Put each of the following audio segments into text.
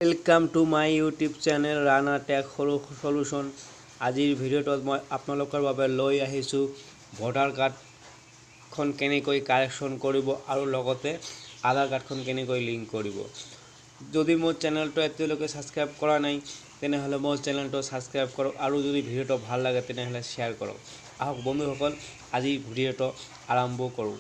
Welcome to my YouTube channel Rana tech solution. आजिर भिडिओत मैं आपनालोकर बारे लई आहिছোঁ भोटार कार्ड केनेকৈ कारेक्शन करिब आरु लगते आधार कार्ड केनेকৈ लिंक करिब। यदि मोर चेनेलটো एतिলৈকে সাবস্ক্রাইব কৰা নাই তেনেহলে मोर चेनेलটো সাবস্ক্ৰাইব কৰক আৰু যদি ভিডিওটো ভাল লাগে তেনেহলে শেয়াৰ কৰক। আহক বন্ধুসকল আজি ভিডিওটো আৰম্ভ কৰোঁ।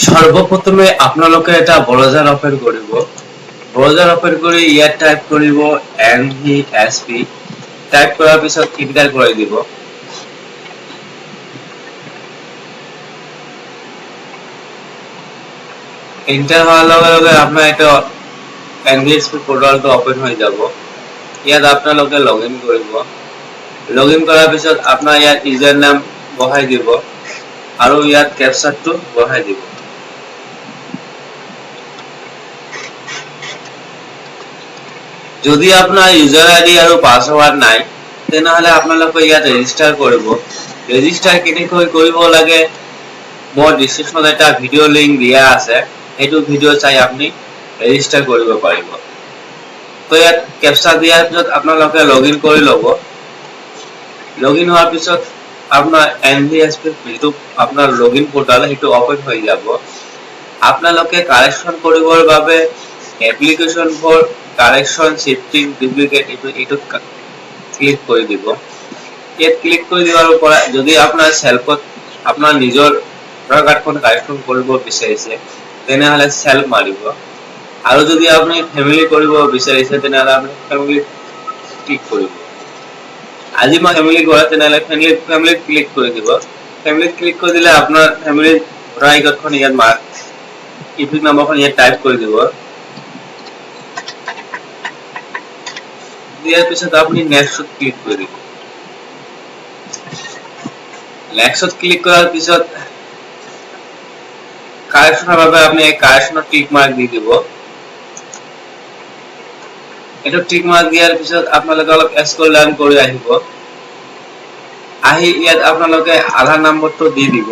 সৰ্বপ্ৰথমে আপনালোকে এটা ব্ৰাউজাৰ ওপেন কৰিব। ব্ৰাউজাৰ ওপেন কৰি ইয়াত টাইপ কৰিব nvsp। টাইপ কৰাৰ পিছত এন্টাৰ কৰি দিব। এন্টাৰ হোৱাৰ লগে লগে আপোনাৰ এটা nvsp পোৰ্টালটো ওপেন হৈ যাব। ইয়াত আপোনালোকে লগইন কৰিব। লগইন কৰাৰ পিছত আপোনাৰ ইয়াত ইউজাৰ নাম বহাই দিব আৰু ইয়াত ক্যাপচাটো বহাই দিব। যদি আপনাৰ ইউজাৰ আইডি আৰ পাসওয়াৰ্ড নাই তেনেহলে আপনালোকে ইয়াত ৰেজিস্টাৰ কৰব। ৰেজিস্টাৰ কেনেকৈ কৰিব লাগে মোৰ ডিসক্ৰিপশনত এটা ভিডিও লিংক দিয়া আছে, সেইটো ভিডিও চাই আপনি ৰেজিস্টাৰ কৰিব পাৰিব। তো ইয়াত ক্যাপচা দিয়াৰ পিছত আপনালোকে লগইন কৰি ল'ব। লগইন হোৱাৰ পিছত আপনাৰ nvsp যিটো আপনাৰ লগইন পোৰ্টাল সেইটো ওপেন হৈ যাব। আপনালোকে কাৰেকশন কৰিবৰ বাবে এপ্লিকেশন ফৰ কাৰেকশন শিফটিং ডুপ্লিকেট এইটো ক্লিক কৰি দিব। ইয়াত ক্লিক কৰি দিয়াৰ পৰা যদি আপোনাৰ সেলফত আপোনাৰ নিজৰ ভোটাৰ কাৰ্ডখন কাৰেকশন কৰিব বিচাৰিছে তেনেহলে সেলফ মাৰিব আৰু যদি আপুনি ফ্যামিলি কৰিব বিচাৰিছে তেনেহলে আপুনি ফ্যামিলি ক্লিক কৰিব। আজি মই ফ্যামিলি কৰা তেনেহলে ফ্যামিলি ক্লিক কৰি দিব। ফ্যামিলি ক্লিক কৰি দিলে আপোনাৰ ফ্যামিলিৰ ভোটাৰ আইডিখন ইয়াত মাৰ্ক ইপিক নাম্বাৰখন ইয়াত টাইপ কৰি দিব। দিয়াৰ পিছত আপনি নেক্সট ক্লিক কৰি দিব। নেক্সট ক্লিক কৰাৰ পিছত কাৰেকশনৰ বাবে আপনি এই কাৰেকশনৰ টিক মাৰ্ক দি দিব। এটা টিক মাৰ্ক দিয়াৰ পিছত আপোনালোকে অলপ স্ক্ৰল ডাউন কৰি আহিব। আহি ইয়াত আপোনালোকে আধাৰ নম্বৰটো দি দিব।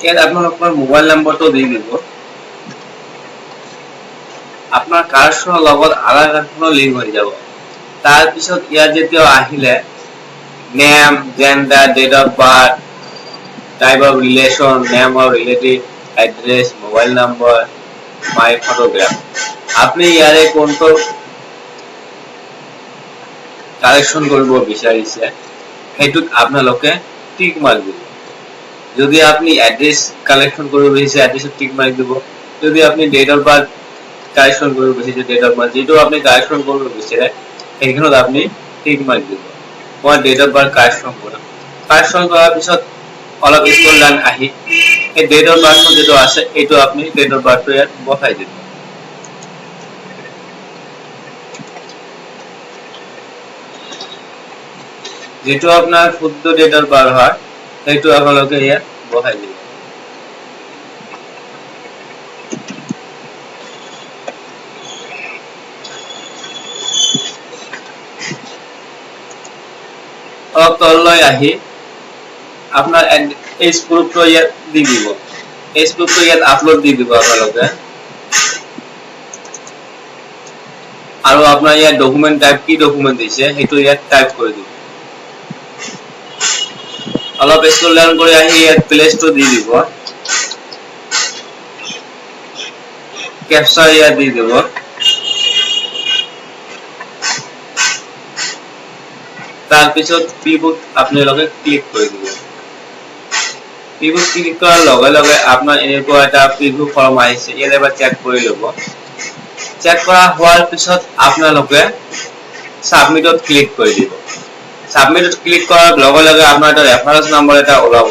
ইয়াত আপনাৰ মোবাইল নম্বৰটো দি দিব। আপনাৰ কাৰেকশনৰ লগত আধাৰ কাৰ্ডখনো লিংক হৈ যাব। তাৰ পিছত ইয়াত যেতিয়া আহিলে name, gender, date of birth, type of relation, name of relative, address, mobile number, my photograph, আপনি ইয়াৰে কোনটো কাৰেকশন কৰিব বিচাৰিছে সেইটোত আপোনালোকে টিক মাৰ্ক দিব। যদি আপনি এড্ৰেস কালেকশন কৰব বিচাৰিছে এড্ৰেসত টিক মাৰ্ক দিব। যদি আপনি ডেট অফ বাৰ্থ কালেকশন কৰব বিচাৰিছে ডেট অফ বাৰ্থ যেটো আপনি কালেকশন কৰব বিচাৰে সেইখনত আপনি টিক মাৰ্ক দিব। মই ডেট অফ বাৰ্থ কালেকশন কৰিম। কালেকশন কৰাৰ পিছত অলপ স্ক্ৰল ডাউন আহি এই ডেট অফ বার্থ যেটো আছে এইটো আপনি ডেট অফ বার্থটো ইয়াত বহাই দিব। যেটো আপনার শুদ্ধ ডেট অফ বার্থ হয় সেইটো আপোনালোকে ইয়াত বহাই দিব। অলপ তললৈ আহি আপনার এজ গ্ৰুপটো ইয়াত দি দিব। এজ গ্ৰুপটো ইয়াত আপলোড দি দিব আপোনালোকে আৰু আপোনাৰ ইয়াত ডকুমেন্ট টাইপ কি ডকুমেন্ট দিছে সেইটো ইয়াত টাইপ কৰি দিব। অলপ স্ক্ৰল ডাউন কৰি আহি ইয়াত প্লেসটো দি দিব। ক্যাপচা ইয়াত দি দিব। তাৰ পিছত পিবুট আপোনালোকে ক্লিক কৰি দিব। পিবুট ক্লিক কৰাৰ লগে লগে আপোনাৰ এনেকুৱা এটা প্ৰিভিউ ফৰ্ম আহিছে, ইয়াত এবাৰ চেক কৰি ল'ব। চেক কৰা হোৱাৰ পিছত আপোনালোকে সাবমিটত ক্লিক কৰি দিব। সাবমিটত ক্লিক কৰাৰ লগে লগে আপোনাৰ এটা ৰেফাৰেন্স নাম্বাৰ এটা ওলাব।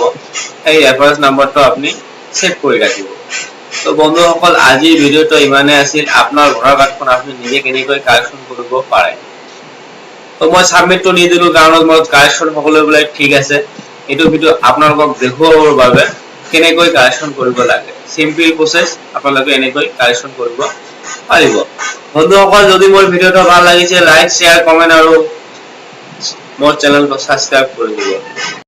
এই ৰেফাৰেন্স নাম্বাৰটো আপনি সেভ কৰি ৰাখিব। তো বন্ধুসকল আজিৰ ভিডিঅ'টো ইমানে আছিল আপোনাৰ ভোটাৰ কাৰ্ডখন আপুনি নিজে কেনেকৈ কাৰেকশ্যন কৰিব পাৰে তো মই সাবমিটটো নি দিলো কাৰণ মই কাৰেকশ্যন সকলো বোলে ঠিক আছে এইটো ভিডিঅ' আপোনালোকক দেখুৱাবৰ বাবে কেনেকৈ কাৰেকশ্যন কৰিব লাগে সিম্পল প্ৰসেস আপোনালোকে এনেকৈ কাৰেকশ্যন কৰিব পাৰিব বন্ধুসকল যদি মোৰ ভিডিঅ'টো ভাল লাগিছে লাইক শেয়াৰ কমেন্ট আৰু মোৰ চেনেলটো সাবস্ক্ৰাইব কৰি দিব